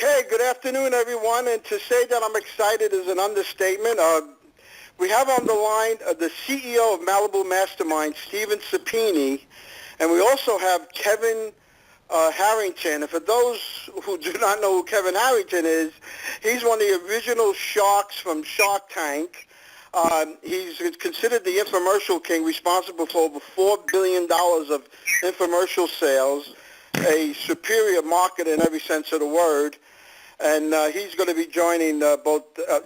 Okay, good afternoon, everyone. And to say that I'm excited is an understatement. We have on the line the CEO of Malibu Mastermind, Stephen Seppinni, and we also have Kevin Harrington. And for those who do not know who Kevin Harrington is, he's one of the original sharks from Shark Tank. He's considered the infomercial king, responsible for over $4 billion of infomercial sales, a superior marketer in every sense of the word. And he's going to be joining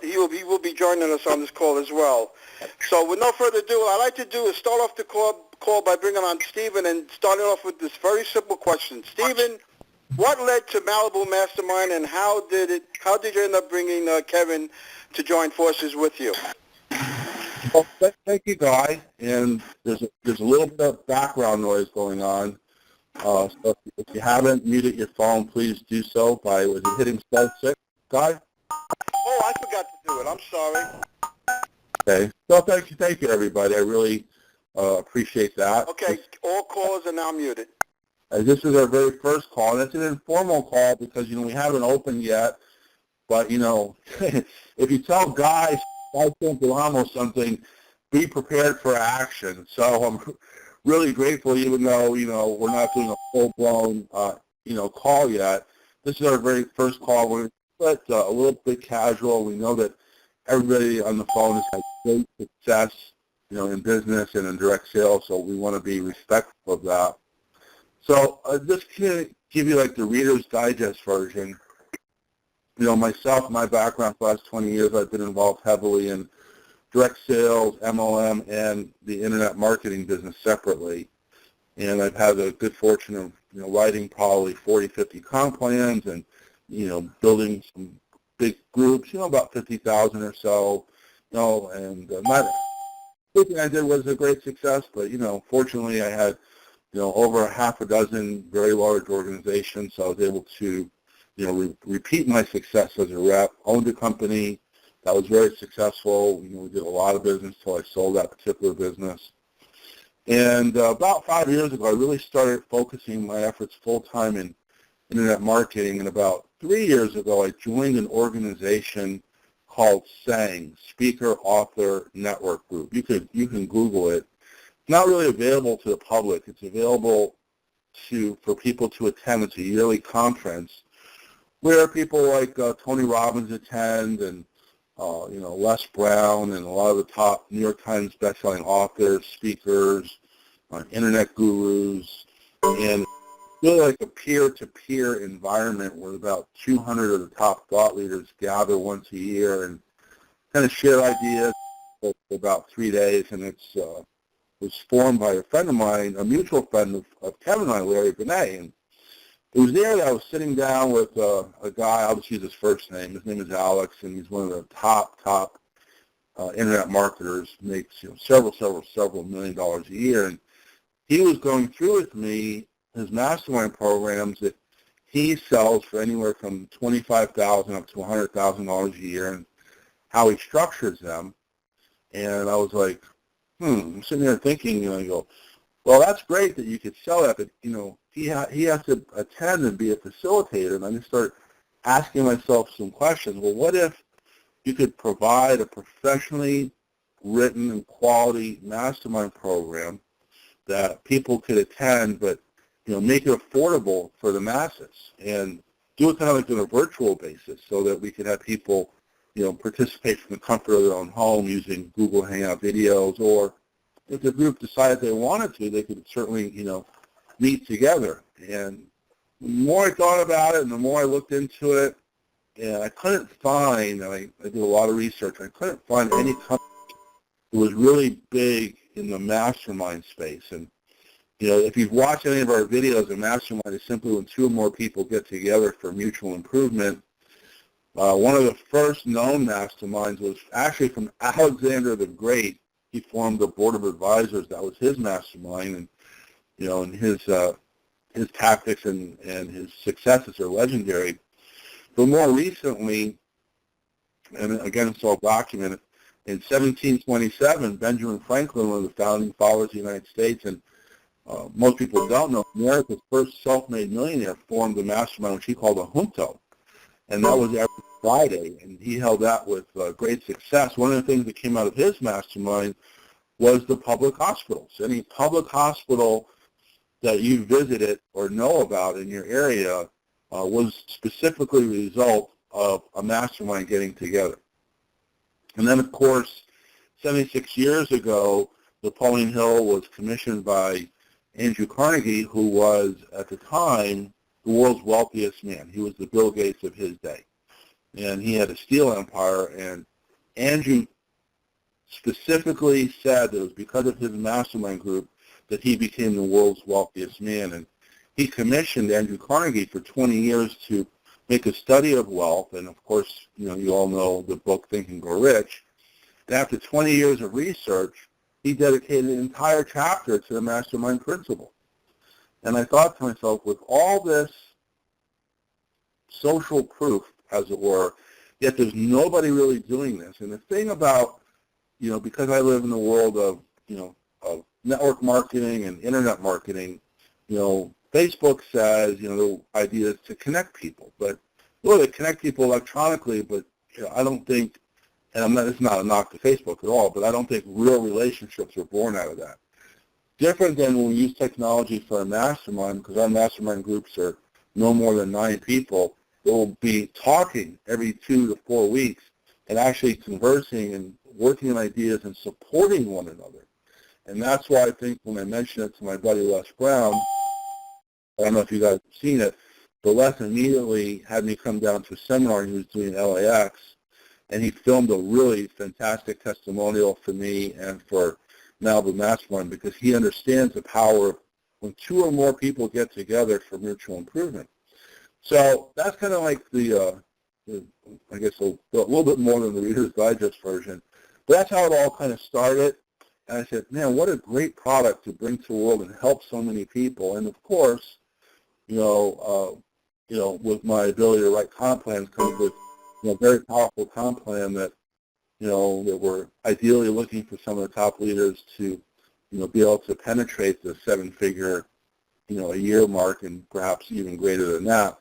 he will be joining us on this call as well. So with no further ado, what I'd like to do is start off the call by bringing on Stephen and starting off with this very simple question. Stephen, what led to Malibu Mastermind, and how did you end up bringing Kevin to join forces with you? Well, thank you, Guy. And there's a little bit of background noise going on. So if you haven't muted your phone, please do so by hitting star 6, Guy? Oh, I forgot to do it. I'm sorry. Okay. So thank you, everybody. I really appreciate that. Okay, all callers are now muted. This is our very first call, and it's an informal call because, we haven't opened yet. But, if you tell Guy, I think almost something, be prepared for action. So I'm really grateful, even though, we're not doing a full-blown, call yet. This is our very first call. We're a little bit casual. We know that everybody on the phone has had great success, in business and in direct sales, so we want to be respectful of that. So just to give you the Reader's Digest version, myself, my background for the last 20 years, I've been involved heavily in direct sales, MLM, and the internet marketing business separately. And I've had the good fortune of, writing probably 40, 50 comp plans and, building some big groups, about 50,000 or so, and not everything I did was a great success, but, fortunately I had, over half a dozen very large organizations, so I was able to, repeat my success as a rep, owned a company that was very successful. We did a lot of business until I sold that particular business. And about 5 years ago, I really started focusing my efforts full-time in internet marketing. And about 3 years ago, I joined an organization called SANG, Speaker Author Network Group. You can Google it. It's not really available to the public. It's available for people to attend. It's a yearly conference where people like Tony Robbins attend, and Les Brown, and a lot of the top New York Times bestselling authors, speakers, internet gurus, and really like a peer-to-peer environment where about 200 of the top thought leaders gather once a year and kind of share ideas for about 3 days. And it was formed by a friend of mine, a mutual friend of Kevin and I, Larry Benet. And it was there that I was sitting down with a guy. I'll just use his first name. His name is Alex, and he's one of the top internet marketers. Makes several $1 million a year. And he was going through with me his mastermind programs that he sells for anywhere from $25,000 up to $100,000 a year, and how he structures them. And I was like, I'm sitting there thinking, I go, well, that's great that you could sell that, but he has to attend and be a facilitator. And I just started asking myself some questions. Well, what if you could provide a professionally written and quality mastermind program that people could attend, but make it affordable for the masses, and do it kind of like on a virtual basis, so that we could have people participate from the comfort of their own home using Google Hangout videos, or if the group decided they wanted to, they could certainly, meet together. And the more I thought about it and the more I looked into it, and I couldn't find, and I did a lot of research, I couldn't find any company that was really big in the mastermind space. And, if you've watched any of our videos, a mastermind is simply when 2 or more people get together for mutual improvement. One of the first known masterminds was actually from Alexander the Great. He formed a board of advisors. That was his mastermind, and and his tactics and his successes are legendary. But more recently, and again it's all documented, in 1727, Benjamin Franklin, one of the founding fathers of the United States, and most people don't know, America's first self-made millionaire formed a mastermind which he called a junto. and that was every Friday, and he held that with great success. One of the things that came out of his mastermind was the public hospitals. Any public hospital that you visited or know about in your area was specifically the result of a mastermind getting together. And then, of course, 76 years ago, Napoleon Hill was commissioned by Andrew Carnegie, who was, at the time, the world's wealthiest man. He was the Bill Gates of his day. And he had a steel empire, and Andrew specifically said that it was because of his mastermind group that he became the world's wealthiest man. And he commissioned Andrew Carnegie for 20 years to make a study of wealth. And, of course, you all know the book Think and Grow Rich. And after 20 years of research, he dedicated an entire chapter to the mastermind principle. And I thought to myself, with all this social proof, as it were, yet there's nobody really doing this. And the thing about, because I live in the world of, of network marketing and internet marketing, Facebook says, the idea is to connect people. But really, to connect people electronically, but I don't think, and it's not a knock to Facebook at all, but I don't think real relationships are born out of that. Different than when we use technology for a mastermind, because our mastermind groups are no more than 9 people. We'll be talking every 2 to 4 weeks and actually conversing and working on ideas and supporting one another. And that's why I think when I mentioned it to my buddy Les Brown, I don't know if you guys have seen it, but Les immediately had me come down to a seminar he was doing at LAX, and he filmed a really fantastic testimonial for me and for Malibu Mastermind, because he understands the power of when 2 or more people get together for mutual improvement. So that's kind of like I guess a little bit more than the Reader's Digest version. But that's how it all kind of started. And I said, man, what a great product to bring to the world and help so many people. And of course, with my ability to write comp plans comes with a very powerful comp plan that, that we're ideally looking for some of the top leaders to, be able to penetrate the 7-figure, a year mark and perhaps even greater than that.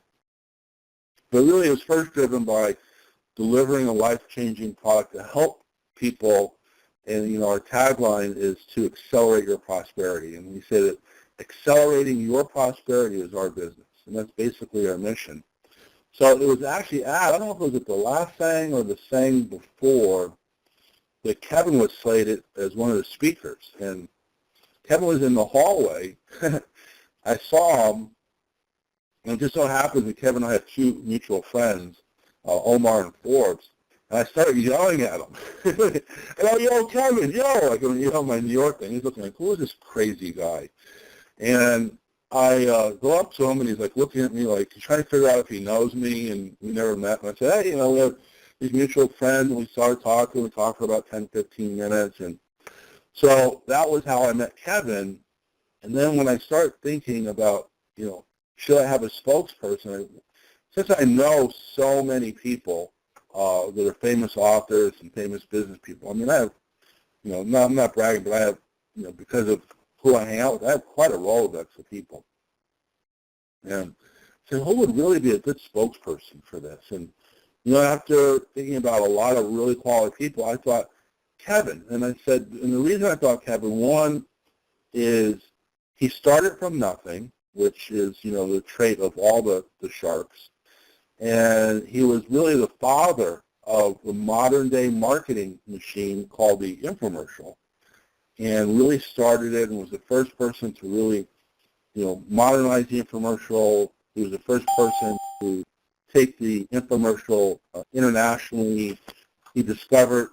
But really it was first driven by delivering a life-changing product to help people. And, our tagline is to accelerate your prosperity. And we say that accelerating your prosperity is our business. And that's basically our mission. So it was actually I don't know if it was at the last saying or the saying before, that Kevin was slated as one of the speakers. And Kevin was in the hallway. I saw him, and it just so happens that Kevin and I have 2 mutual friends, Omar and Forbes, and I started yelling at him. And I'm, yo, Kevin, yo, like, my New York thing. He's looking like, who is this crazy guy? And I go up to him, and he's like looking at me like he's trying to figure out if he knows me, and we never met. And I said, hey, we have these mutual friends, and we started talking. We talked for about 10, 15 minutes, and so that was how I met Kevin. And then when I start thinking about, should I have a spokesperson, since I know so many people that are famous authors and famous business people, I have, I'm not bragging, but I have, because of who I hang out with, I have quite a Rolodex of people. And so who would really be a good spokesperson for this? And, after thinking about a lot of really quality people, I thought Kevin. And I said, and the reason I thought Kevin, one is he started from nothing, which is, the trait of all the sharks. And he was really the father of the modern-day marketing machine called the infomercial, and really started it and was the first person to really, modernize the infomercial. He was the first person to take the infomercial internationally. He discovered,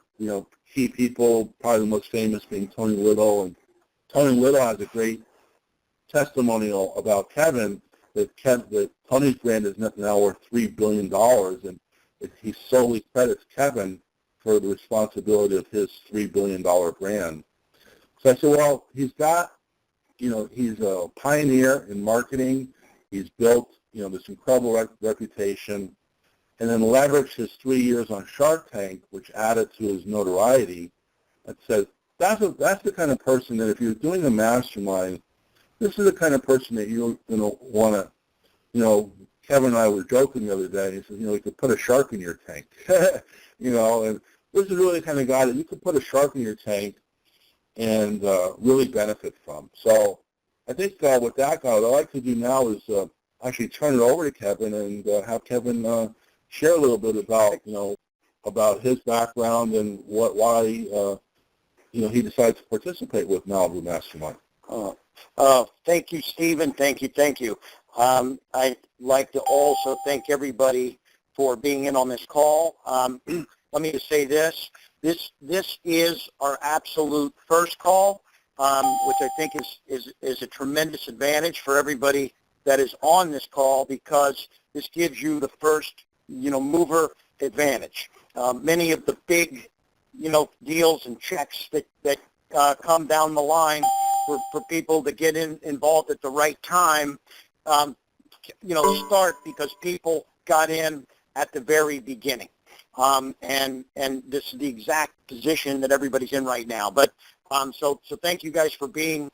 key people, probably the most famous being Tony Little. And Tony Little has a great testimonial about Kevin, that Tony's brand is now worth $3 billion, and he solely credits Kevin for the responsibility of his $3 billion brand. So I said, well, he's got, he's a pioneer in marketing. He's built, this incredible reputation, and then leveraged his 3 years on Shark Tank, which added to his notoriety. That says that's the kind of person that if you're doing a mastermind, this is the kind of person that you're going to want to, Kevin and I were joking the other day. He said, you could put a shark in your tank. And this is really the kind of guy that you could put a shark in your tank and really benefit from. So I think with that, what I'd like to do now is actually turn it over to Kevin and have Kevin share a little bit about, about his background and why he decided to participate with Malibu Mastermind. Thank you, Stephen. Thank you. I'd like to also thank everybody for being in on this call. Let me just say this. This is our absolute first call, which I think is a tremendous advantage for everybody that is on this call, because this gives you the first, mover advantage. Many of the big, deals and checks that come down the line for people to get involved at the right time, start because people got in at the very beginning. And this is the exact position that everybody's in right now. But so thank you guys for being,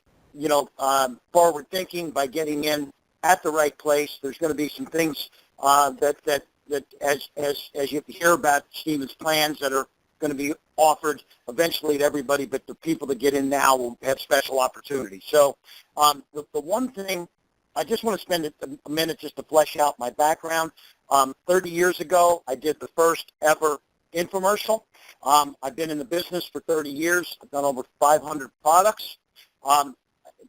forward thinking by getting in at the right place. There's going to be some things that as you hear about Stephen's plans that are going to be offered eventually to everybody, but the people that get in now will have special opportunities. So the one thing, I just want to spend a minute just to flesh out my background. 30 years ago, I did the first ever infomercial. I've been in the business for 30 years. I've done over 500 products.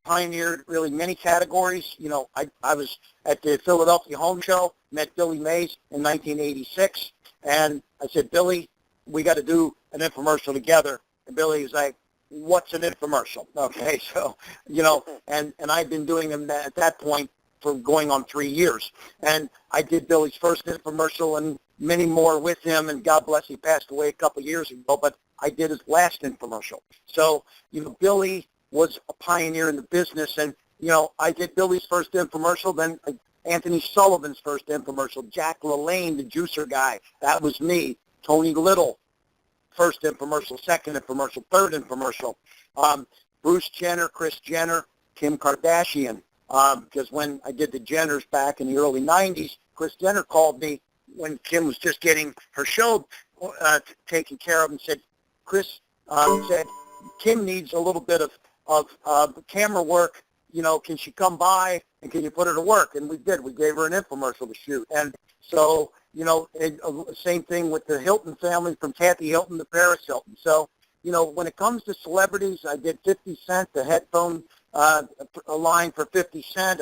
Pioneered really many categories. I was at the Philadelphia Home Show, met Billy Mays in 1986, and I said, Billy, we got to do an infomercial together. And Billy was like, what's an infomercial? Okay, so, and I've been doing them at that point for going on 3 years. And I did Billy's first infomercial and many more with him, and God bless, he passed away a couple of years ago, but I did his last infomercial. So, Billy was a pioneer in the business, and, I did Billy's first infomercial, then Anthony Sullivan's first infomercial, Jack LaLanne, the juicer guy, that was me. Tony Little, first infomercial, second infomercial, third infomercial. Bruce Jenner, Kris Jenner, Kim Kardashian. Because when I did the Jenners back in the early 90s, Kris Jenner called me when Kim was just getting her show taken care of and said, Kris said, Kim needs a little bit of camera work. Can she come by and can you put her to work? And we did. We gave her an infomercial to shoot. And so, same thing with the Hilton family, from Kathy Hilton to Paris Hilton. So, when it comes to celebrities, I did 50 Cent, the headphone a line for 50 Cent.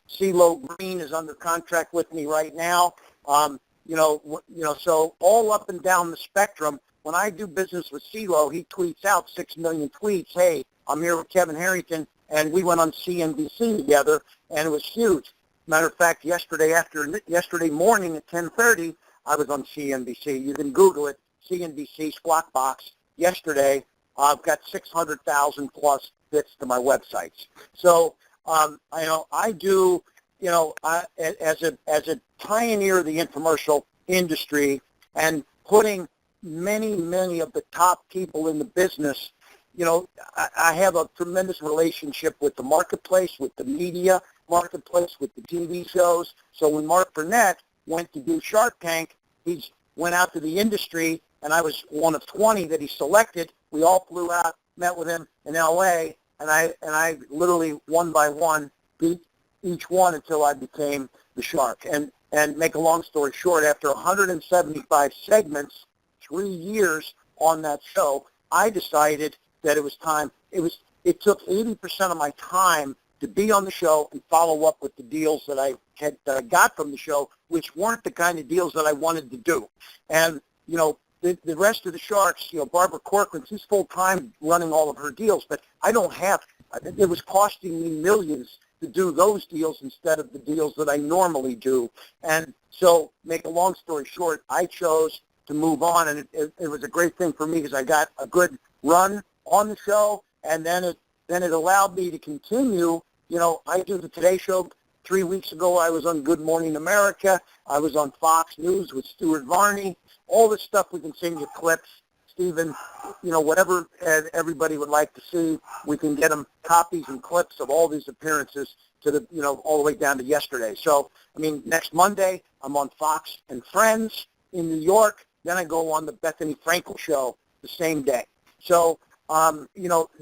CeeLo Green is under contract with me right now. So all up and down the spectrum, when I do business with CeeLo, he tweets out 6 million tweets. Hey, I'm here with Kevin Harrington, and we went on CNBC together, and it was huge. Matter of fact, yesterday morning at 10:30, I was on CNBC. You can Google it, CNBC Squawk Box. Yesterday, I've got 600,000 plus hits to my websites. So, I do, as a pioneer of the infomercial industry and putting many of the top people in the business, I have a tremendous relationship with the marketplace, with the media marketplace, with the TV shows. So when Mark Burnett went to do Shark Tank, he went out to the industry, and I was one of 20 that he selected. We all flew out, met with him in L.A., and I literally one by one beat each one until I became the Shark. And make a long story short, after 175 segments, 3 years on that show, I decided that it was time. It took 80% of my time to be on the show and follow up with the deals that I got from the show, which weren't the kind of deals that I wanted to do. And, the rest of the Sharks, Barbara Corcoran, she's full-time running all of her deals, but I don't have, it was costing me millions to do those deals instead of the deals that I normally do. And so, make a long story short, I chose to move on, and it was a great thing for me because I got a good run on the show, and then it allowed me to continue. I do the Today Show. 3 weeks ago, I was on Good Morning America. I was on Fox News with Stuart Varney. All this stuff, we can send you clips. Stephen, whatever everybody would like to see, we can get them copies and clips of all these appearances. to the, all the way down to yesterday. So, I mean, next Monday, I'm on Fox and Friends in New York. Then I go on the Bethany Frankel show the same day. So,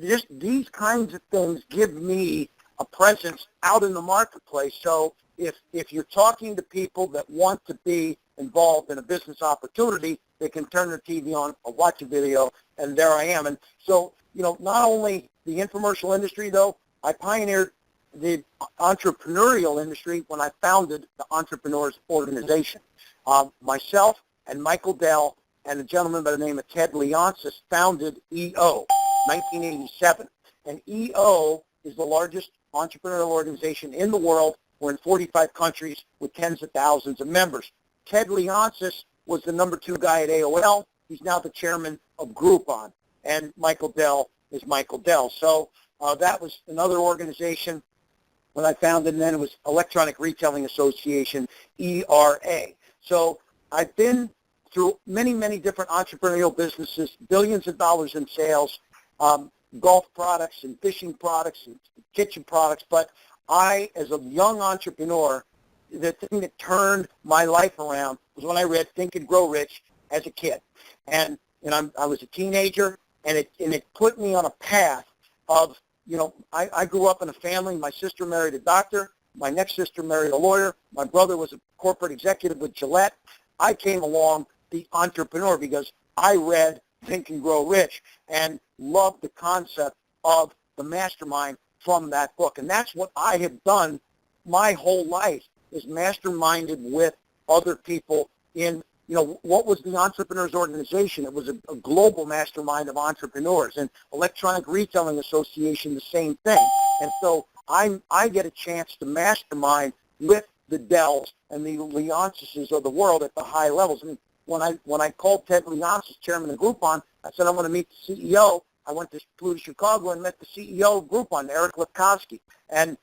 just these kinds of things give me a presence out in the marketplace. So if you're talking to people that want to be involved in a business opportunity, they can turn their TV on or watch a video, and there I am. And so, not only the infomercial industry, though, I pioneered the entrepreneurial industry when I founded the Entrepreneurs Organization. Myself and Michael Dell and a gentleman by the name of Ted Leonsis founded EO, 1987. And EO is the largest entrepreneurial organization in the world. We're in 45 countries with tens of thousands of members. Ted Leonsis was the number 2 guy at AOL. He's now the chairman of Groupon. And Michael Dell is Michael Dell. So that was another organization when I founded, and then it was Electronic Retailing Association, ERA. So I've been through many, many different entrepreneurial businesses, billions of dollars in sales, golf products and fishing products and kitchen products. But I, as a young entrepreneur, the thing that turned my life around was when I read Think and Grow Rich as a kid. And I was a teenager, and it put me on a path of, I grew up in a family. My sister married a doctor. My next sister married a lawyer. My brother was a corporate executive with Gillette. I came along the entrepreneur because I read Think and Grow Rich and loved the concept of the mastermind from that book. And that's what I have done my whole life, is masterminded with other people in, what was the Entrepreneurs Organization? It was a global mastermind of entrepreneurs. And Electronic Retailing Association, the same thing. And so I get a chance to mastermind with the Dells and the Leonsises of the world at the high levels. I mean, when I called Ted Leonsis, chairman of Groupon, I said I want to meet the CEO. I flew to Chicago and met the CEO of Groupon, Eric Lipkowski, and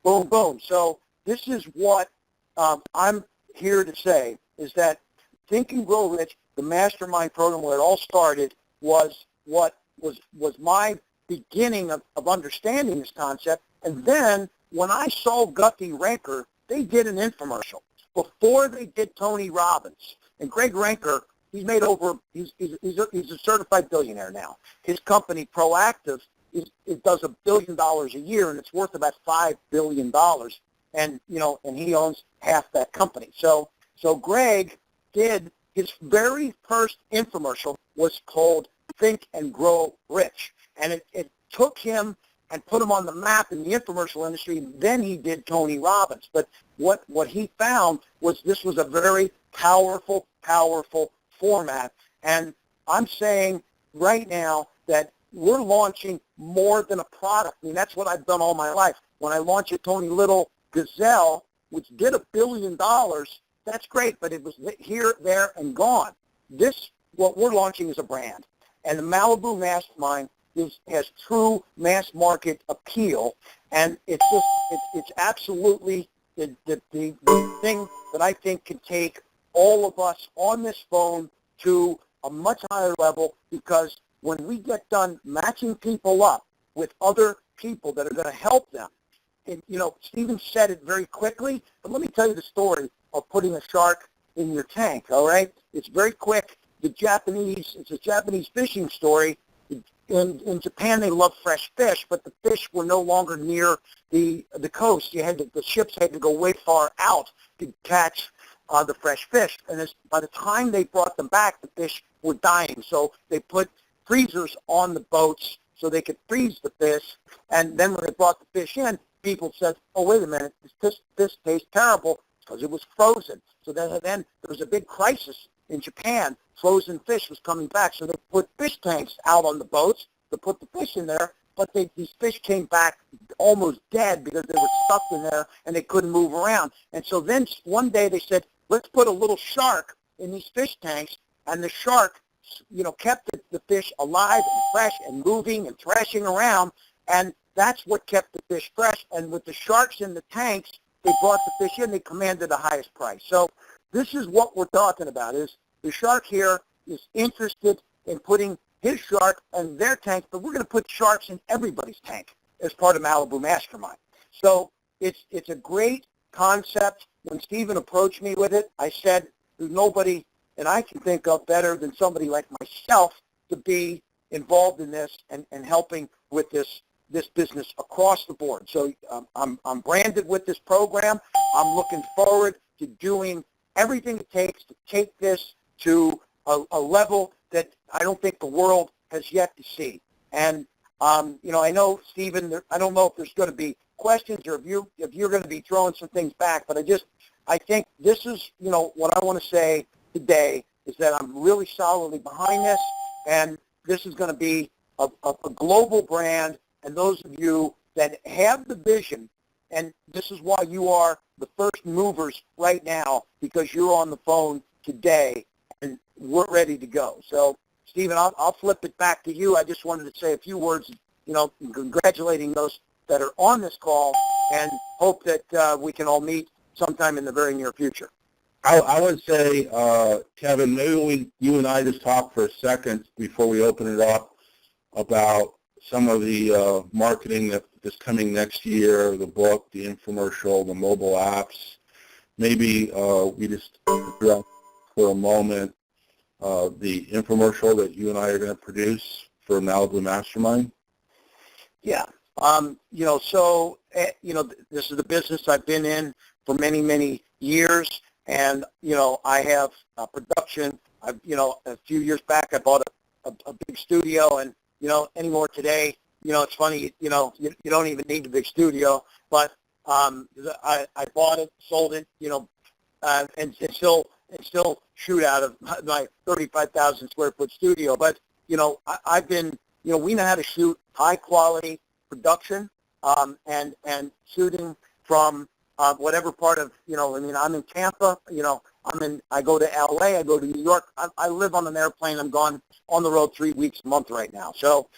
boom, boom. So this is what I'm here to say, is that Think and Grow Rich, the mastermind program where it all started, was what was my beginning of understanding this concept. And then when I saw Guthrie Renker, they did an infomercial before they did Tony Robbins. And Greg Renker, he's a certified billionaire now. His company, Proactive, it does $1 billion a year, and it's worth about $5 billion. And, and he owns half that company. So Greg did, his very first infomercial was called Think and Grow Rich. And it took him and put him on the map in the infomercial industry. Then he did Tony Robbins. But what he found was this was a very powerful format. And I'm saying right now that we're launching more than a product. I mean, that's what I've done all my life. When I launched a Tony Little Gazelle, which did $1 billion, that's great, but it was here, there, and gone. What we're launching is a brand. And the Malibu Mastermind has true mass market appeal, and it's absolutely the thing that I think can take all of us on this phone to a much higher level, because when we get done matching people up with other people that are going to help them, and, Stephen said it very quickly, but let me tell you the story of putting a shark in your tank, all right? It's very quick. It's a Japanese fishing story. In Japan, they love fresh fish, but the fish were no longer near the coast. The ships had to go way far out to catch the fresh fish. And by the time they brought them back, the fish were dying. So they put freezers on the boats so they could freeze the fish. And then when they brought the fish in, people said, oh, wait a minute, this tastes terrible, because it was frozen. So then there was a big crisis in Japan. Frozen fish was coming back, so they put fish tanks out on the boats to put the fish in there, but these fish came back almost dead because they were stuck in there and they couldn't move around. And so then one day they said, let's put a little shark in these fish tanks, and the shark, kept the fish alive and fresh and moving and thrashing around, and that's what kept the fish fresh. And with the sharks in the tanks, they brought the fish in, they commanded the highest price. So this is what we're talking about, is the shark here is interested in putting his shark in their tank, but we're going to put sharks in everybody's tank as part of Malibu Mastermind. So it's a great concept. When Stephen approached me with it, I said, there's nobody that I can think of better than somebody like myself to be involved in this and helping with this business across the board. So I'm branded with this program. I'm looking forward to doing everything it takes to take this to a level that I don't think the world has yet to see. And, I know, Stephen, I don't know if there's going to be questions or if you're going to be throwing some things back, but I think this is, what I want to say today is that I'm really solidly behind this, and this is going to be a global brand. And those of you that have the vision, and this is why you are the first movers right now, because you're on the phone today, and we're ready to go. So, Stephen, I'll flip it back to you. I just wanted to say a few words, congratulating those that are on this call, and hope that we can all meet sometime in the very near future. I would say, Kevin, maybe you and I just talk for a second before we open it up about some of the marketing that's coming next year, the book, the infomercial, the mobile apps. Maybe we just address for a moment the infomercial that you and I are going to produce for Malibu Mastermind. Yeah. This is a business I've been in for many, many years. And, I have production. A few years back, I bought a big studio, and, anymore today, it's funny, you don't even need a big studio, but I bought it, sold it, and still shoot out of my 35,000 square foot studio. But, I've been, we know how to shoot high quality production, and shooting from whatever part of, I'm in Tampa, I go to LA, I go to New York. I live on an airplane. I'm gone on the road 3 weeks a month right now. So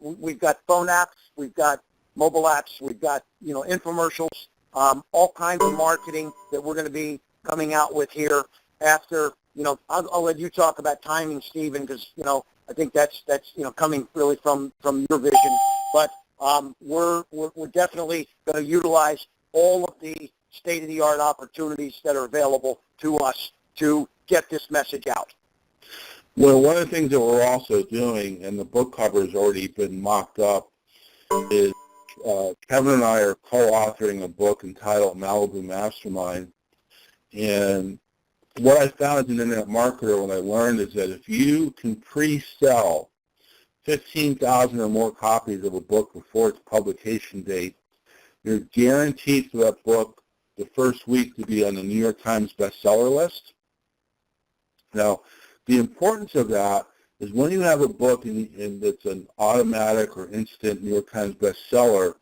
we've got phone apps, we've got mobile apps, we've got, infomercials, all kinds of marketing that we're going to be coming out with here after, I'll let you talk about timing, Stephen, because, I think that's coming really from your vision. But we're definitely going to utilize all of the state-of-the-art opportunities that are available to us to get this message out. Well, one of the things that we're also doing, and the book cover has already been mocked up, is Kevin and I are co-authoring a book entitled Malibu Mastermind. And what I found as an internet marketer, what I learned is that if you can pre-sell 15,000 or more copies of a book before its publication date, you're guaranteed for that book the first week to be on the New York Times bestseller list. Now, the importance of that is when you have a book and it's an automatic or instant New York Times bestseller,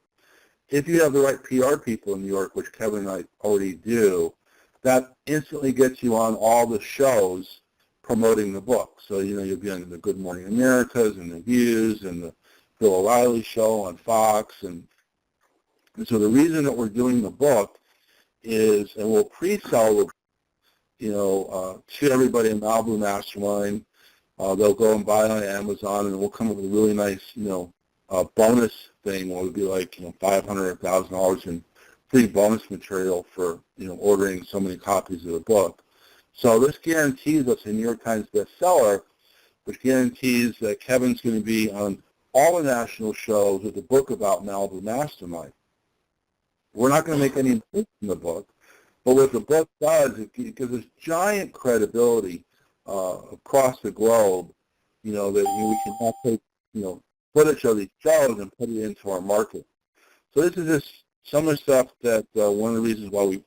if you have the right PR people in New York, which Kevin and I already do, that instantly gets you on all the shows promoting the book. So, you'll be on the Good Morning Americas and the Views and the Bill O'Reilly show on Fox. And so the reason that we're doing the book is, and we'll pre-sell the to everybody in Malibu Mastermind. They'll go and buy it on Amazon, and we'll come up with a really nice, bonus thing where it would be like, $500 or $1,000 in free bonus material for, ordering so many copies of the book. So this guarantees us a New York Times bestseller, which guarantees that Kevin's going to be on all the national shows with a book about Malibu Mastermind. We're not going to make any mistakes in the book, but what the book does, it gives us giant credibility across the globe, that we can now take, footage of these shows and put it into our market. So this is just some of the stuff that one of the reasons why we,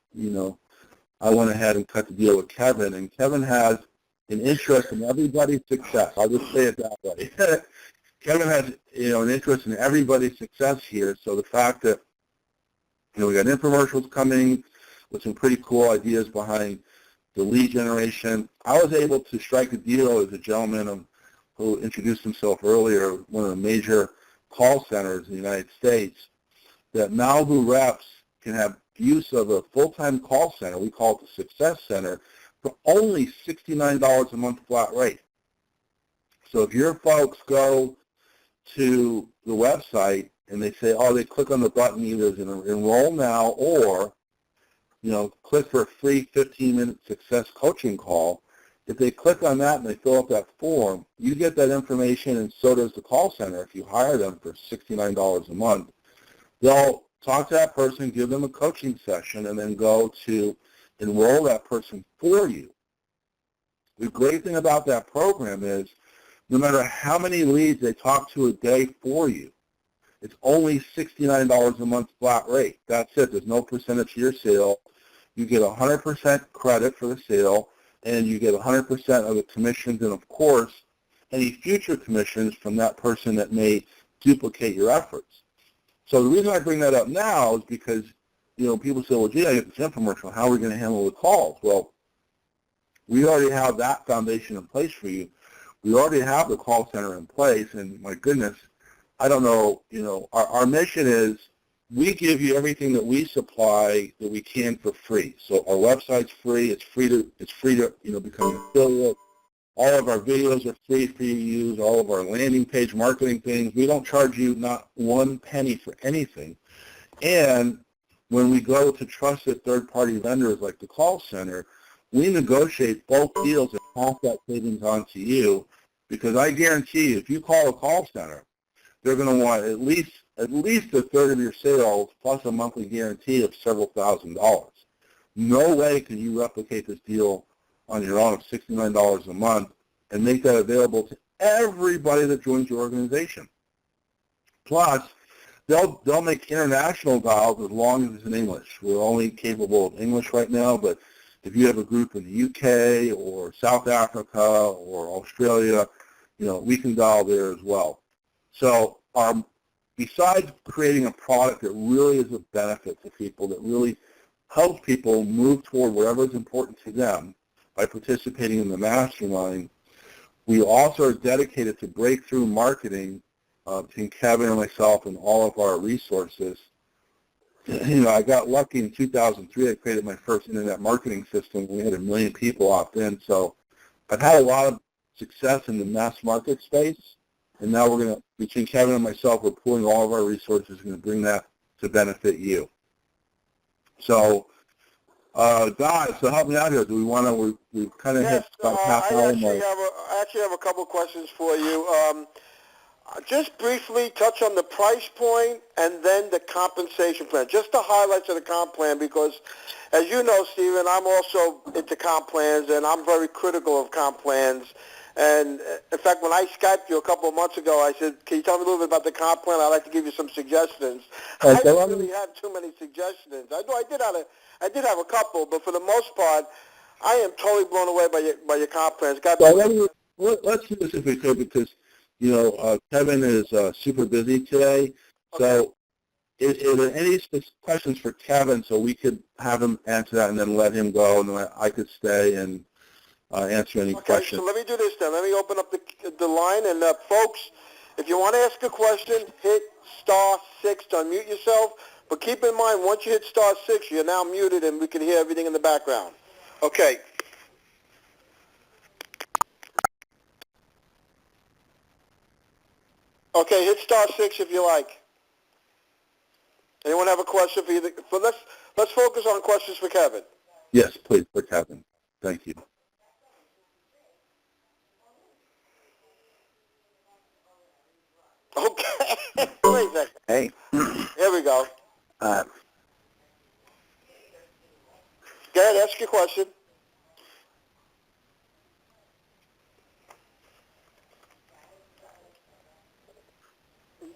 I went ahead and cut the deal with Kevin, and Kevin has an interest in everybody's success. I'll just say it that way. Kevin has, an interest in everybody's success here. So the fact that, we got infomercials coming with some pretty cool ideas behind the lead generation. I was able to strike a deal as a gentleman who introduced himself earlier, one of the major call centers in the United States, that Malibu reps can have use of a full-time call center, we call it the Success Center, for only $69 a month flat rate. So if your folks go to the website and they say, oh, they click on the button either as enroll now or, click for a free 15-minute success coaching call. If they click on that and they fill out that form, you get that information, and so does the call center. If you hire them for $69 a month, they'll talk to that person, give them a coaching session, and then go to enroll that person for you. The great thing about that program is no matter how many leads they talk to a day for you, it's only $69 a month flat rate. That's it. There's no percentage to your sale. You get 100% credit for the sale, and you get 100% of the commissions, and, of course, any future commissions from that person that may duplicate your efforts. So the reason I bring that up now is because, people say, well, gee, I get this infomercial. How are we going to handle the calls? Well, we already have that foundation in place for you. We already have the call center in place, and my goodness, I don't know, our mission is we give you everything that we supply that we can for free. So our website's free. It's free to become an affiliate. All of our videos are free for you to use. All of our landing page marketing things. We don't charge you not one penny for anything. And when we go to trusted third-party vendors like the call center, we negotiate bulk deals and pass that savings on to you, because I guarantee you, if you call a call center, they're going to want at least a third of your sales plus a monthly guarantee of several $1,000s. No way can you replicate this deal on your own of $69 a month and make that available to everybody that joins your organization. Plus, they'll make international dials as long as it's in English. We're only capable of English right now, but if you have a group in the UK or South Africa or Australia, we can dial there as well. So besides creating a product that really is a benefit to people, that really helps people move toward whatever is important to them by participating in the mastermind, we also are dedicated to breakthrough marketing between Kevin and myself and all of our resources. I got lucky in 2003. I created my first internet marketing system. We had 1 million people opt in. So I've had a lot of success in the mass market space. And now between Kevin and myself, we're pooling all of our resources and going to bring that to benefit you. So, guys, so help me out here. Do we want to, we've kind of hit about half hour. I actually have a couple of questions for you. Just briefly touch on the price point and then the compensation plan. Just the highlights of the comp plan, because as you know, Stephen, I'm also into comp plans, and I'm very critical of comp plans. And in fact, when I Skyped you a couple of months ago, I said, can you tell me a little bit about the comp plan? I'd like to give you some suggestions. I didn't really have too many suggestions. I did have a couple, but for the most part, I am totally blown away by your comp plans. Let's do this if we could, because Kevin is super busy today. So is there any questions for Kevin so we could have him answer that and then let him go, and then I could stay and answer any questions? So let me do this then. Let me open up the line. And folks, if you want to ask a question, hit *6 to unmute yourself. But keep in mind, once you hit *6, you're now muted and we can hear everything in the background. Okay. Okay, hit *6 if you like. Anyone have a question for you? Let's focus on questions for Kevin. Yes, please, for Kevin. Thank you. Okay. Wait a second. Hey. Here we go. Go ahead, ask your question.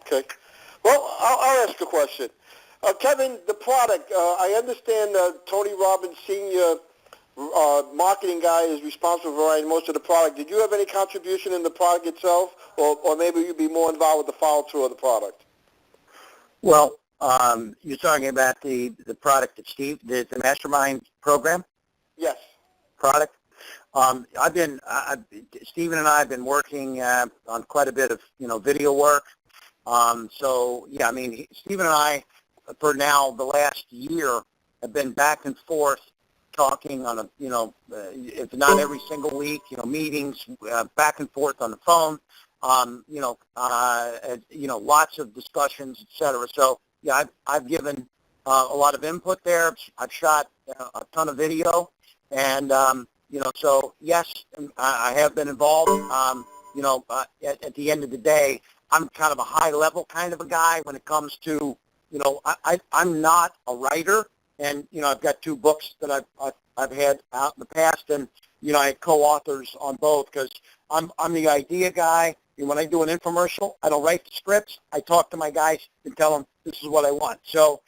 Okay. Well, I'll ask a question. Kevin, the product, I understand Tony Robbins, senior marketing guy, is responsible for writing most of the product. Did you have any contribution in the product itself, or maybe you'd be more involved with the follow-through of the product? Well, you're talking about the product that Steve, the Mastermind program? Yes. Product? Stephen and I have been working on quite a bit of, video work. So, yeah, I mean, Stephen and I, for now, the last year, have been back and forth talking on if not every single week, meetings back and forth on the phone. lots of discussions, et cetera. So, yeah, I've given a lot of input there. I've shot a ton of video, and, so, yes, I have been involved. At the end of the day, I'm kind of a high-level kind of a guy when it comes to, I'm not a writer, and, I've got 2 books that I've had out in the past, and, I had co-authors on both because I'm the idea guy. And when I do an infomercial, I don't write the scripts. I talk to my guys and tell them this is what I want. So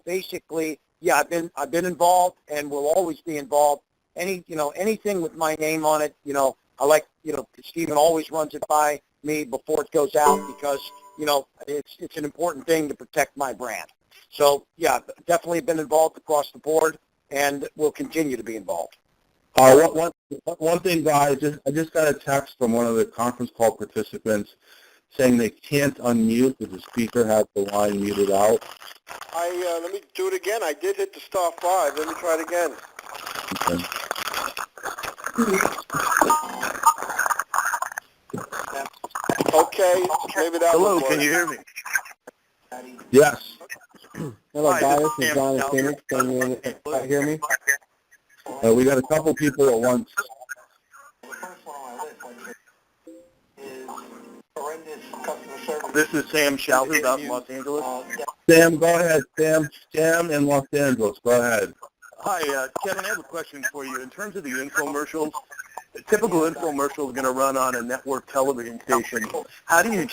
basically, yeah, I've been involved and will always be involved. Anything with my name on it, I like, Stephen always runs it by me before it goes out because, it's an important thing to protect my brand. So, yeah, definitely been involved across the board and will continue to be involved. One thing, guys, I just got a text from one of the conference call participants saying they can't unmute because the speaker has the line muted out. Let me do it again. I did hit the *5. Let me try it again. Okay, maybe that Hello, was can you hear me? Yes. Hello, Hi, guys. this This is is John in Sam. Phoenix. Can you hear me? We got a couple people at once. This is Sam Shalhoub out in Los Angeles. Sam, go ahead. Sam in Los Angeles. Go ahead. Hi, Kevin, I have a question for you. In terms of the infomercials, a typical infomercial is going to run on a network television station. How do you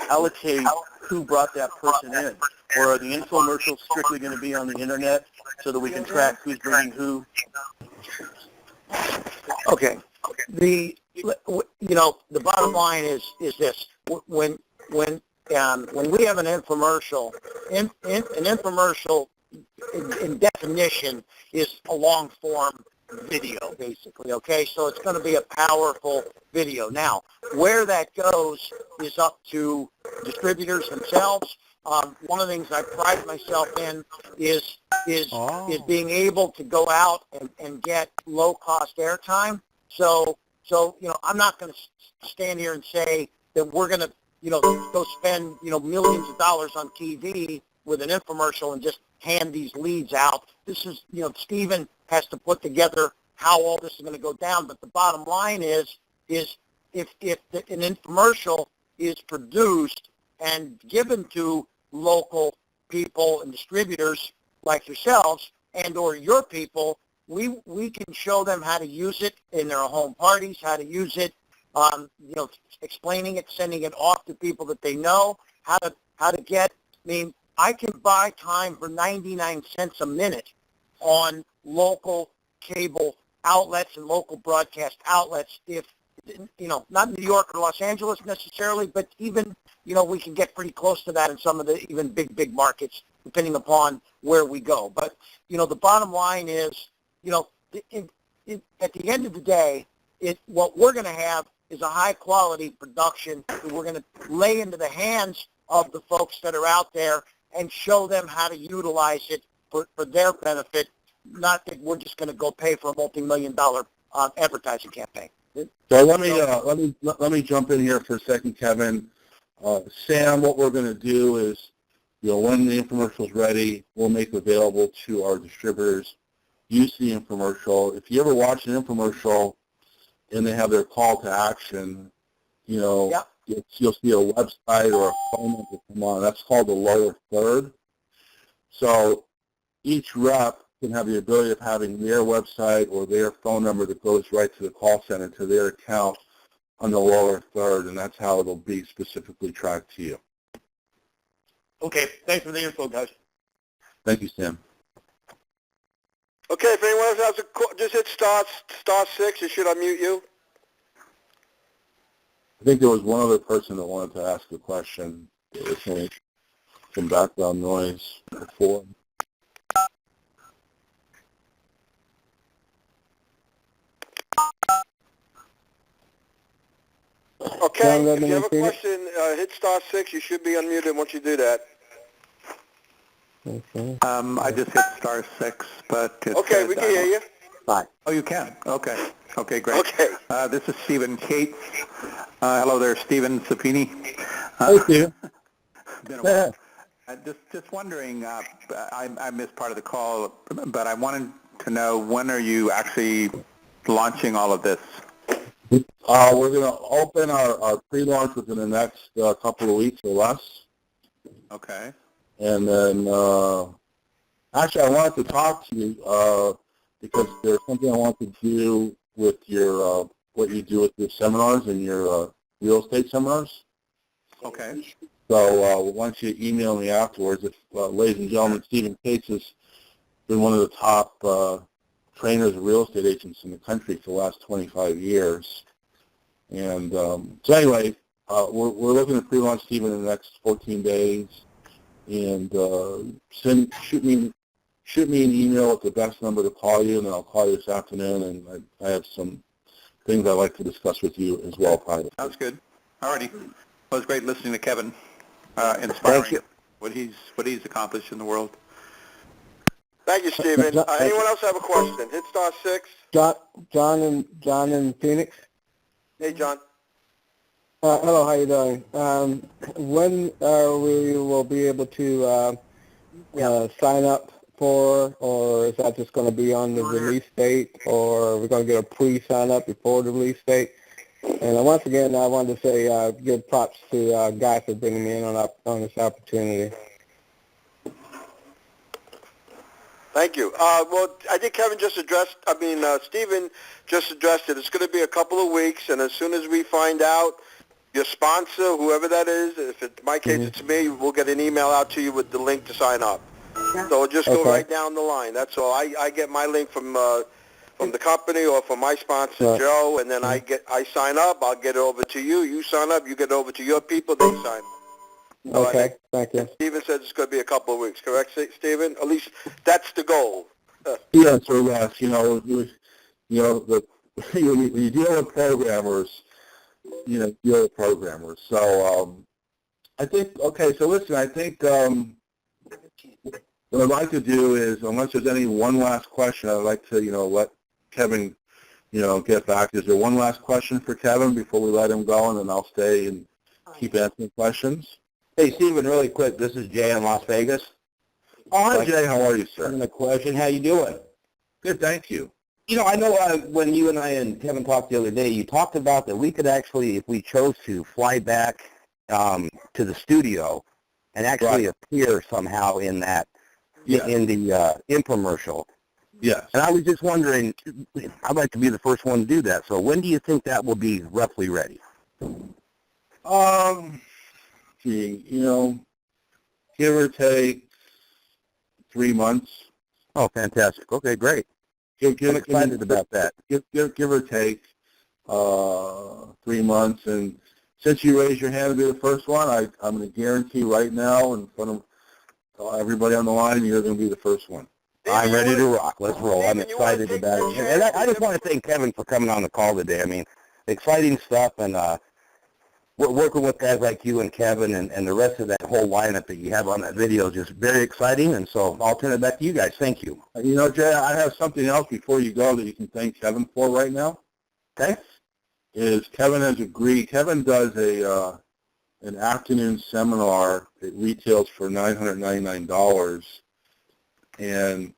allocate who brought that person in? Or are the infomercials strictly going to be on the internet so that we can track who's bringing who? Okay. The bottom line is this: when we have an infomercial, an infomercial in definition is a long form video, basically. Okay, so it's going to be a powerful video. Now, where that goes is up to distributors themselves. One of the things I pride myself in is being able to go out and get low-cost airtime. So I'm not going to stand here and say that we're going to, go spend, millions of dollars on TV with an infomercial and just hand these leads out. This is, Stephen has to put together how all this is going to go down. But the bottom line is if an infomercial is produced and given to local people and distributors like yourselves and or your people, we can show them how to use it in their home parties, how to use it, explaining it, sending it off to people that they know, how to get. I can buy time for 99 cents a minute on local cable outlets and local broadcast outlets if, not New York or Los Angeles necessarily, but even, we can get pretty close to that in some of the even big markets, depending upon where we go. But, the bottom line is, at the end of the day, what we're going to have is a high-quality production that we're going to lay into the hands of the folks that are out there and show them how to utilize it for their benefit, not that we're just going to go pay for a multi-million-dollar advertising campaign. So let me jump in here for a second, Kevin. Sam, what we're going to do is, when the infomercial is ready, we'll make it available to our distributors. Use the infomercial. If you ever watch an infomercial and they have their call to action, Yep. you'll see a website or a phone number come on. That's called the lower third. So each rep can have the ability of having their website or their phone number that goes right to the call center, to their account on the lower third, and that's how it'll be specifically tracked to you. Okay, thanks for the info, guys. Thank you, Sam. Okay, if anyone else has just hit *6. It should unmute you. I think there was one other person that wanted to ask a question. There's some background noise before. Okay, if you have a question, hit *6. You should be unmuted once you do that. Okay. I just hit *6, but it Okay, we can hear you. Bye. Oh, you can? Okay. Okay, great. Okay. This is Stephen Cates. Hello there, Stephen Seppinni. Hey, Steve. Been a while. Just wondering, I missed part of the call, but I wanted to know, when are you actually launching all of this? We're going to open our pre-launch within the next couple of weeks or less. Okay. And then, actually, I wanted to talk to you because there's something I want to do with your what you do with your seminars and your real estate seminars. Okay. So once you email me afterwards, if, ladies and gentlemen, Stephen Cates has been one of the top trainers of real estate agents in the country for the last 25 years. And so anyway, we're looking to pre-launch Stephen in the next 14 days. And shoot me an email with the best number to call you, and then I'll call you this afternoon, and I have some things I'd like to discuss with you as well privately. Sounds good. Alrighty. Well, it was great listening to Kevin. Inspiring. Thank you. What he's accomplished in the world. Thank you, Stephen. Anyone else have a question? Hit *6. John in Phoenix. Hey, John. Hello, how you doing? When we will be able to sign up for, or is that just going to be on the release date, or are we going to get a pre-sign up before the release date? And once again, I wanted to say give props to Guy for bringing me in on this opportunity. Thank you. Well, I think Stephen just addressed it. It's going to be a couple of weeks, and as soon as we find out your sponsor, whoever that is, if in my case it's me, we'll get an email out to you with the link to sign up. So we'll just go right down the line. That's all. I get my link from the company or from my sponsor, Joe, and then I sign up. I'll get it over to you. You sign up. You get it over to your people. They sign up. So Okay, thank you. Stephen says it's going to be a couple of weeks, correct, Stephen? At least that's the goal. Yes or less. You know, when you deal with programmers, deal with programmers. So I think, okay, so listen, I think what I'd like to do is, unless there's any one last question, I'd like to, let Kevin, get back. Is there one last question for Kevin before we let him go, and then I'll stay and keep answering questions? Hey, Stephen, really quick, this is Jay in Las Vegas. Oh, hi, Jay. How are you, sir? A question. How you doing? Good, thank you. I know when you and I and Kevin talked the other day, you talked about that we could actually, if we chose to, fly back to the studio and actually appear somehow in that, in the infomercial. Yes. And I was just wondering, I'd like to be the first one to do that. So when do you think that will be roughly ready? Give or take 3 months. Oh, fantastic. Okay, great. I'm excited about that. Give or take 3 months. And since you raised your hand to be the first one, I'm going to guarantee right now in front of everybody on the line, you're going to be the first one. I'm ready to rock. Let's roll. I'm excited about it. And I just want to thank Kevin for coming on the call today. I mean, exciting stuff, and working with guys like you and Kevin and the rest of that whole lineup that you have on that video is just very exciting, and so I'll turn it back to you guys. Thank you. Jay, I have something else before you go that you can thank Kevin for right now. Okay? Kevin has agreed. Kevin does an afternoon seminar. It retails for $999, and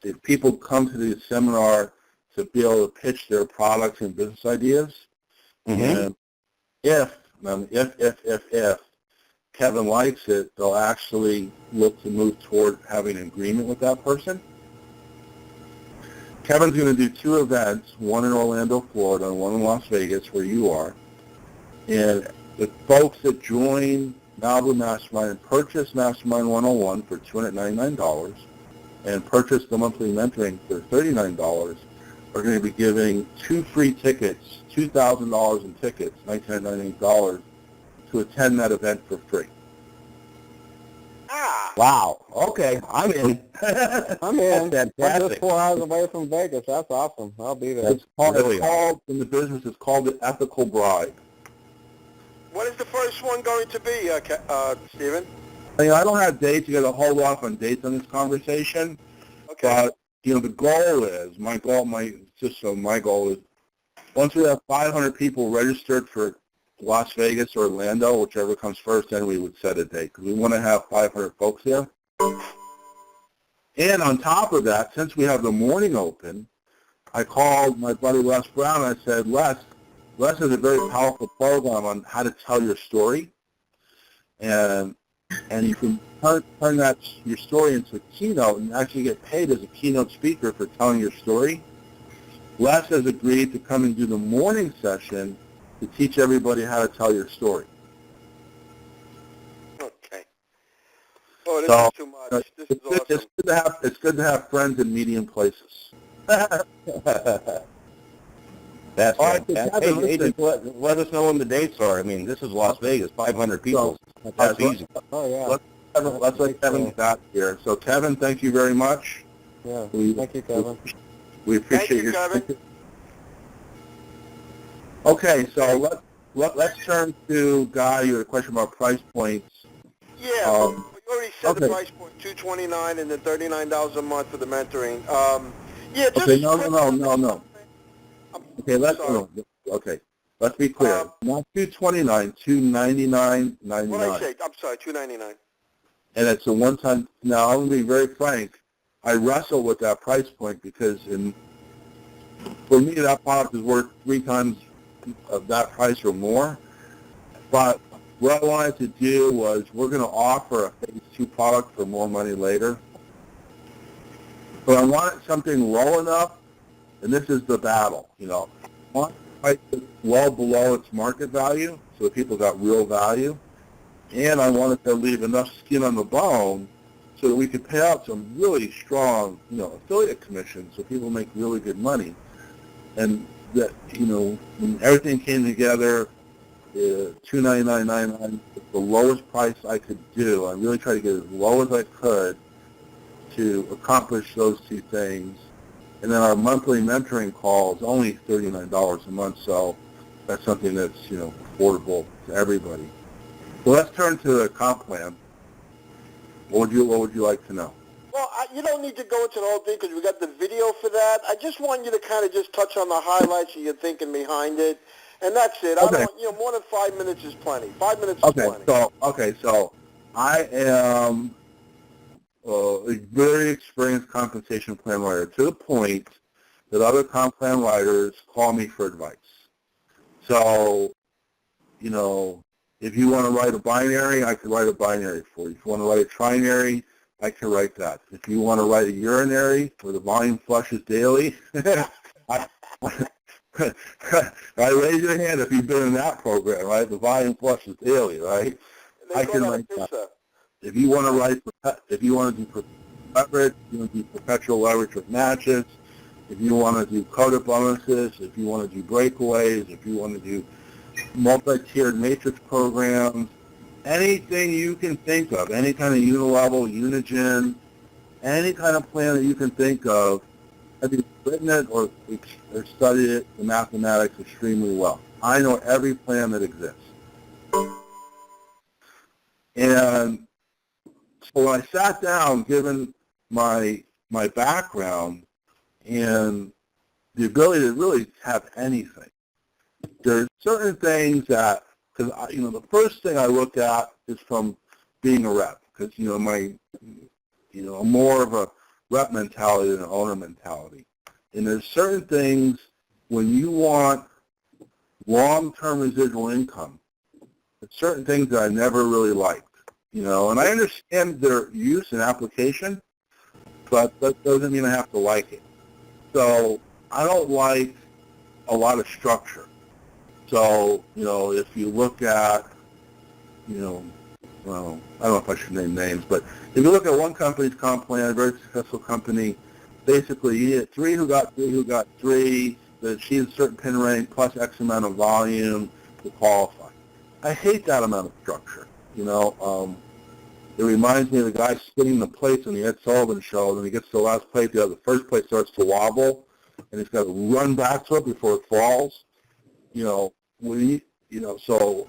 if people come to the seminar to be able to pitch their products and business ideas, and if Kevin likes it, they'll actually look to move toward having an agreement with that person. Kevin's going to do 2 events, one in Orlando, Florida, and one in Las Vegas, where you are. And the folks that join Malibu Mastermind and purchase Mastermind 101 for $299 and purchase the monthly mentoring for $39 are going to be giving 2 free tickets, $2,000 in tickets, $1,998, to attend that event for free. Wow. Okay. I'm in. I'm in. That's I'm fantastic. just 4 hours away from Vegas. That's awesome. I'll be there. It's called in the business, it's called the ethical bribe. What is the first one going to be, Stephen? I don't have dates. You got to hold off on dates on this conversation. Okay. But the goal is, my goal is, once we have 500 people registered for Las Vegas or Orlando, whichever comes first, then we would set a date, because we want to have 500 folks there. And on top of that, since we have the morning open, I called my buddy Les Brown and I said, Les has a very powerful program on how to tell your story, and you can turn your story into a keynote and actually get paid as a keynote speaker for telling your story. Les has agreed to come and do the morning session to teach everybody how to tell your story. Okay. Oh, this So, is too much. This is awesome. It's good to have friends in medium places. That's All right. right, so Kevin, Hey, just let us know when the dates are. I mean, this is Las Vegas, 500 people. That's easy. Oh, yeah. Let's let Kevin get out here. So, Kevin, thank you very much. Yeah. Thank you, Kevin. We appreciate Thank you, Kevin. Okay, so let's turn to Guy. You had a question about price points. Yeah, you already said the okay. price point, $229 and then $39 a month for the mentoring. Yeah, just Okay, no. Okay, let's be clear. Not $229, $299.99. What did I say? I'm sorry, $299. And it's a one-time. Now, I'm going to be very frank. I wrestle with that price point because for me, that product is worth 3 times of that price or more. But what I wanted to do was we're going to offer a phase 2 product for more money later. But I wanted something low enough, and this is the battle, I want price well below its market value so that people got real value. And I wanted to leave enough skin on the bone so that we could pay out some really strong, affiliate commissions so people make really good money. And that, when everything came together, $299.99 was the lowest price I could do. I really tried to get as low as I could to accomplish those 2 things. And then our monthly mentoring call is only $39 a month, so that's something that's, affordable to everybody. So let's turn to the comp plan. What would you like to know? Well, you don't need to go into the whole thing because we got the video for that. I just want you to kind of just touch on the highlights of your thinking behind it, and that's it. Okay. I don't, more than 5 minutes is plenty. 5 minutes is plenty. So I am a very experienced compensation plan writer to the point that other comp plan writers call me for advice. So, if you want to write a binary, I could write a binary for you. If you want to write a trinary, I can write that. If you want to write a urinary where the volume flushes daily, I raise your hand if you've been in that program, right? The volume flushes daily, right? I can write that. If you want to do leverage, you want to do perpetual leverage with matches. If you want to do coded bonuses, if you want to do breakaways, if you want to do multi-tiered matrix programs, anything you can think of, any kind of unilevel, Unigen, any kind of plan that you can think of, have you written it or studied it, the mathematics extremely well. I know every plan that exists. And so when I sat down, given my background and the ability to really have anything, there's certain things that, because the first thing I look at is from being a rep, because I'm more of a rep mentality than an owner mentality, and there's certain things when you want long-term residual income, there's certain things that I never really liked, and I understand their use and application, but that doesn't mean I have to like it. So I don't like a lot of structure. So, if you look at, well, I don't know if I should name names, but if you look at one company's comp plan, a very successful company, basically you get 3 who got 3, that achieved a certain pin rank plus X amount of volume to qualify. I hate that amount of structure, It reminds me of the guy spinning the plates on the Ed Sullivan Show, and when he gets to the last plate, the first plate starts to wobble, and he's got to run back to it before it falls. So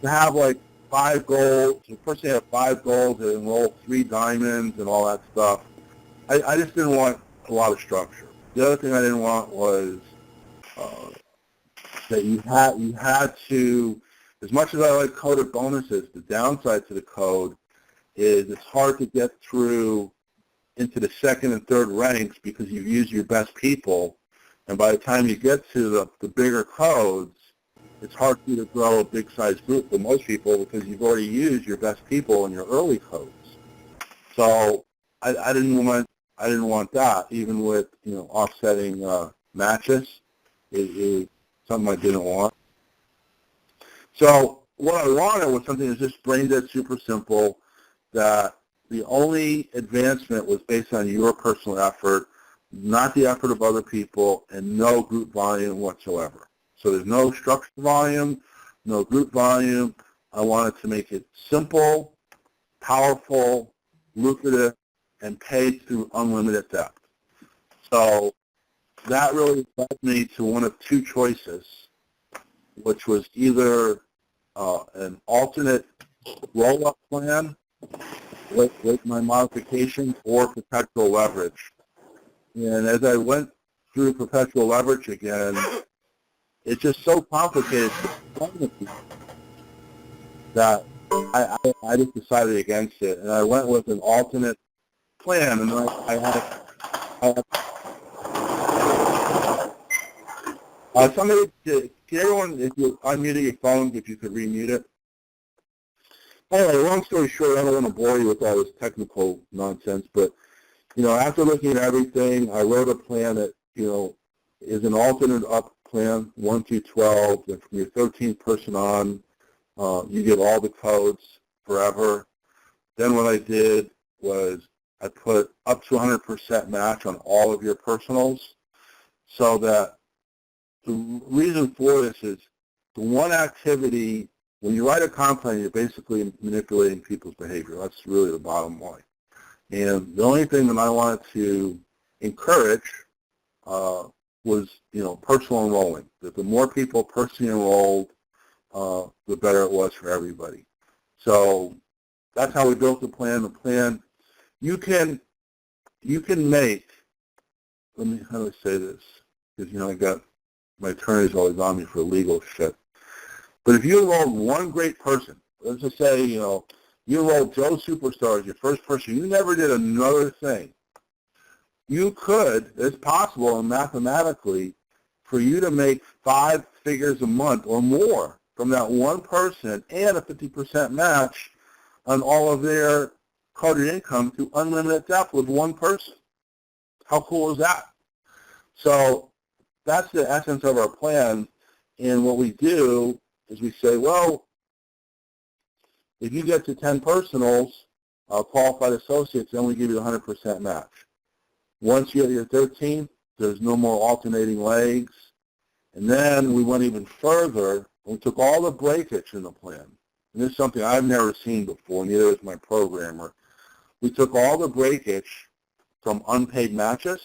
to have like 5 goals, first they have 5 goals, they enroll 3 diamonds and all that stuff. I just didn't want a lot of structure. The other thing I didn't want was that you had to, as much as I like coded bonuses, the downside to the code is it's hard to get through into the second and third ranks because you've used your best people, and by the time you get to the bigger codes, it's hard for you to grow a big-sized group for most people because you've already used your best people in your early codes. So I didn't want that, even with offsetting matches. Is something I didn't want. So what I wanted was something that's just brain dead, super simple, that the only advancement was based on your personal effort, not the effort of other people, and no group volume whatsoever. So there's no structured volume, no group volume. I wanted to make it simple, powerful, lucrative, and paid through unlimited depth. So that really led me to one of two choices, which was either an alternate roll-up plan with my modifications or perpetual leverage. And as I went through perpetual leverage again, it's just so complicated that I just decided against it, and I went with an alternate plan. And I had somebody, can everyone, if you're unmuting your phone, if you could remute it? Anyway, long story short, I don't want to bore you with all this technical nonsense, but, after looking at everything, I wrote a plan that, is an alternate up plan, 1 through 12, and from your 13th person on, you get all the codes forever. Then what I did was I put up to 100% match on all of your personals, so that the reason for this is the one activity, when you write a comp plan, you're basically manipulating people's behavior. That's really the bottom line. And the only thing that I wanted to encourage was, personal enrolling. That the more people personally enrolled, the better it was for everybody. So that's how we built the plan. The plan, you can make, how do I say this? Because, I got my attorney's always on me for legal shit. But if you enrolled one great person, let's just say, you enrolled Joe Superstar as your first person, you never did another thing, you could, it's possible and mathematically, for you to make 5 figures a month or more from that one person and a 50% match on all of their coded income to unlimited depth with one person. How cool is that? So that's the essence of our plan. And what we do is we say, well, if you get to 10 personals, qualified associates, then we give you 100% match. Once you're at your 13th, there's no more alternating legs. And then we went even further, and we took all the breakage in the plan. And this is something I've never seen before, neither has my programmer. We took all the breakage from unpaid matches,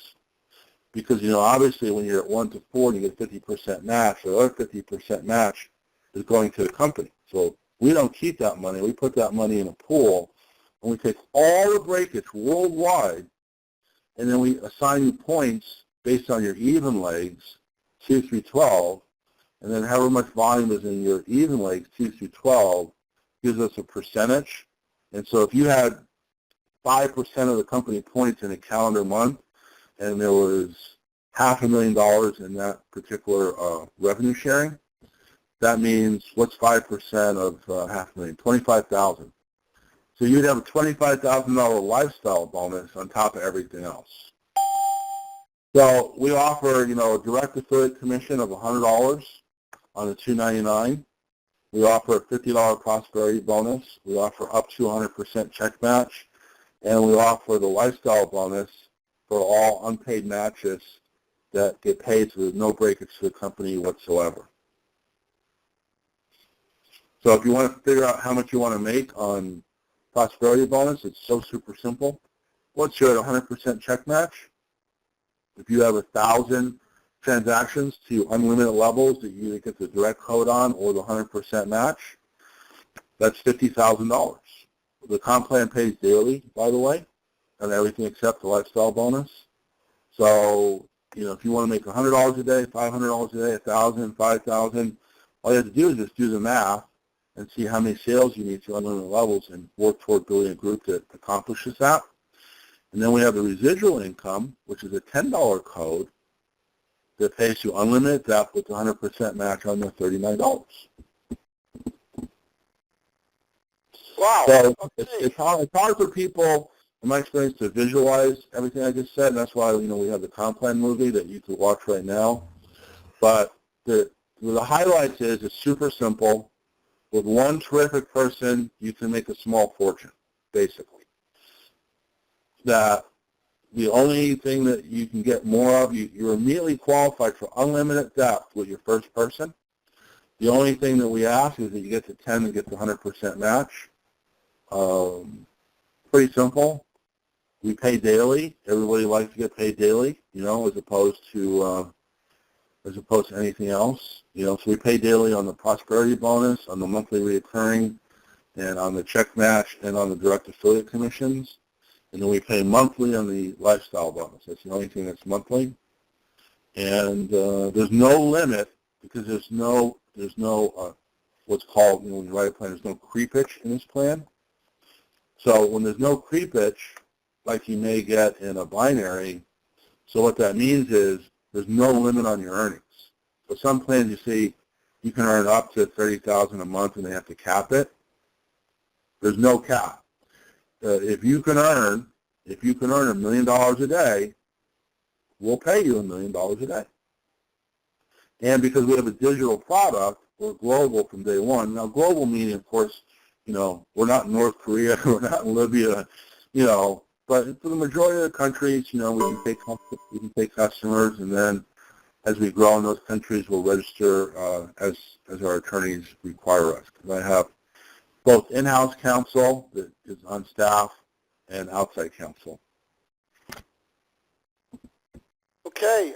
because, obviously when you're at 1 to 4 and you get 50% match, the other 50% match is going to the company. So we don't keep that money. We put that money in a pool, and we take all the breakage worldwide, and then we assign you points based on your even legs, 2 through 12, and then however much volume is in your even legs, 2 through 12, gives us a percentage. And so if you had 5% of the company points in a calendar month, and there was $500,000 in that particular revenue sharing, that means what's 5% of $500,000? $25,000. So you'd have a $25,000 lifestyle bonus on top of everything else. So we offer, a direct affiliate commission of $100 on the $299. We offer a $50 prosperity bonus. We offer up to 100% check match, and we offer the lifestyle bonus for all unpaid matches that get paid with no breakage to the company whatsoever. So if you want to figure out how much you want to make on prosperity bonus, it's so super simple. Once you're at 100% check match, if you have 1,000 transactions to unlimited levels that you either get the direct code on or the 100% match, that's $50,000. The comp plan pays daily, by the way, on everything except the lifestyle bonus. So, if you want to make $100 a day, $500 a day, $1,000, $5,000, all you have to do is just do the math and see how many sales you need to unlimited levels and work toward building a group that accomplishes that. And then we have the residual income, which is a $10 code that pays you unlimited depth with 100% match on the $39. Wow. So Okay. it's hard for people, in my experience, to visualize everything I just said, and that's why we have the Complan movie that you can watch right now. But the highlights is it's super simple. With one terrific person, you can make a small fortune, basically. That the only thing that you can get more of, you're immediately qualified for unlimited depth with your first person. The only thing that we ask is that you get to 10 and get the 100% match. Pretty simple. We pay daily. Everybody likes to get paid daily, as opposed to anything else. So we pay daily on the prosperity bonus, on the monthly reoccurring, and on the check match, and on the direct affiliate commissions. And then we pay monthly on the lifestyle bonus. That's the only thing that's monthly. And there's no limit because there's no what's called, when you write a plan, there's no creepage in this plan. So when there's no creepage, like you may get in a binary, so what that means is there's no limit on your earnings. So some plans you see you can earn up to $30,000 a month and they have to cap it. There's no cap. If you can earn $1 million a day, we'll pay you $1 million a day. And because we have a digital product, we're global from day one. Now, global meaning, of course, we're not in North Korea, we're not in Libya, but for the majority of the countries, we can take customers, and then as we grow in those countries, we'll register as our attorneys require us. Because I have both in-house counsel that is on staff and outside counsel. Okay,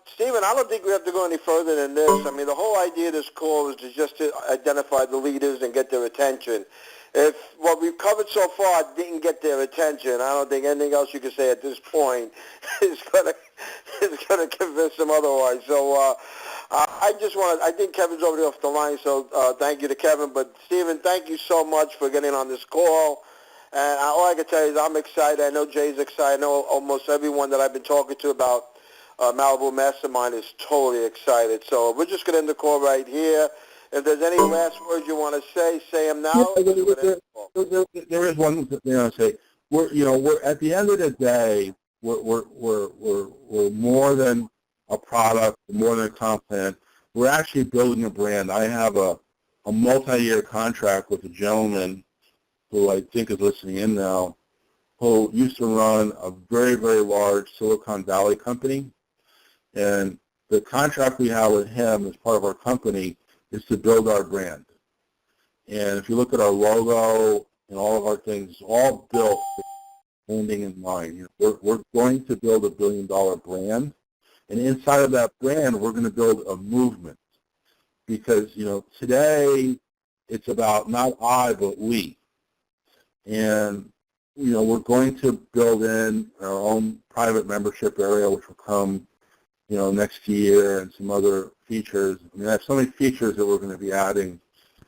Stephen, I don't think we have to go any further than this. I mean, the whole idea of this call is just to identify the leaders and get their attention. If what we've covered so far didn't get their attention, I don't think anything else you can say at this point is going to convince them otherwise. So I think Kevin's already off the line, so thank you to Kevin. But, Stephen, thank you so much for getting on this call. And all I can tell you is I'm excited. I know Jay's excited. I know almost everyone that I've been talking to about Malibu Mastermind is totally excited. So we're just going to end the call right here. If there's any last words you want to say them now. There is one thing I say. We're at the end of the day, we're more than a product, more than a comp plan. We're actually building a brand. I have a multi-year contract with a gentleman who I think is listening in now, who used to run a very, very large Silicon Valley company. And the contract we have with him as part of our company is to build our brand. And if you look at our logo and all of our things, it's all built with branding in mind. We're going to build $1 billion brand. And inside of that brand, we're going to build a movement. Because, today it's about not I, but we. And, we're going to build in our own private membership area, which will come, next year, and some other features. I mean, I have so many features that we're going to be adding.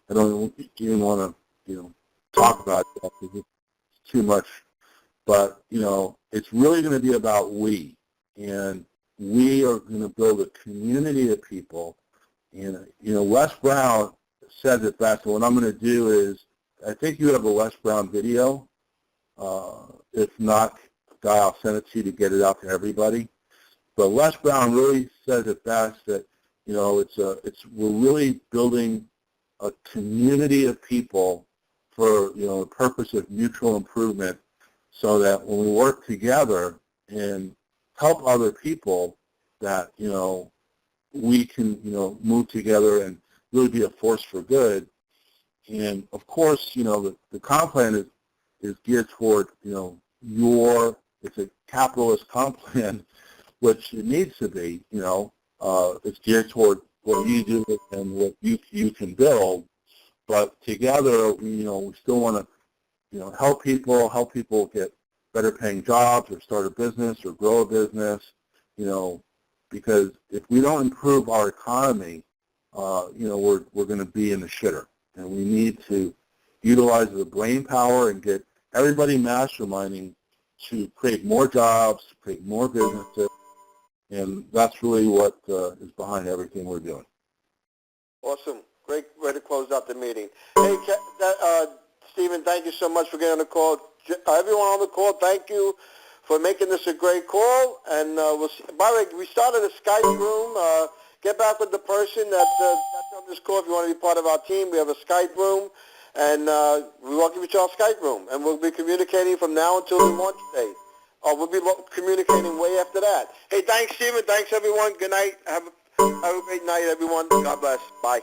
I don't even want to, talk about that because it's too much. But, it's really going to be about we. And we are going to build a community of people. And, Les Brown said it best. And what I'm going to do is, I think you have a Les Brown video. If not, Guy, I'll send it to you to get it out to everybody. But Les Brown really says it best that, we're really building a community of people for, the purpose of mutual improvement, so that when we work together and help other people, that, we can, move together and really be a force for good. And of course, the comp plan is geared toward, it's a capitalist comp plan, which it needs to be, it's geared toward what you do and what you can build. But together, we still want to, help people get better paying jobs or start a business or grow a business, because if we don't improve our economy, we're going to be in the shitter. And we need to utilize the brain power and get everybody masterminding to create more jobs, create more businesses, and that's really what is behind everything we're doing. Awesome. Great way to close out the meeting. Hey, Stephen, thank you so much for getting on the call. Everyone on the call, thank you for making this a great call. And we'll see. By the way, we started a Skype room. Get back with the person that's on this call if you want to be part of our team. We have a Skype room, and we welcome you to our Skype room. And we'll be communicating from now until the launch date. We'll be communicating way after that. Hey, thanks, Stephen. Thanks, everyone. Good night. Have a great night, everyone. God bless. Bye.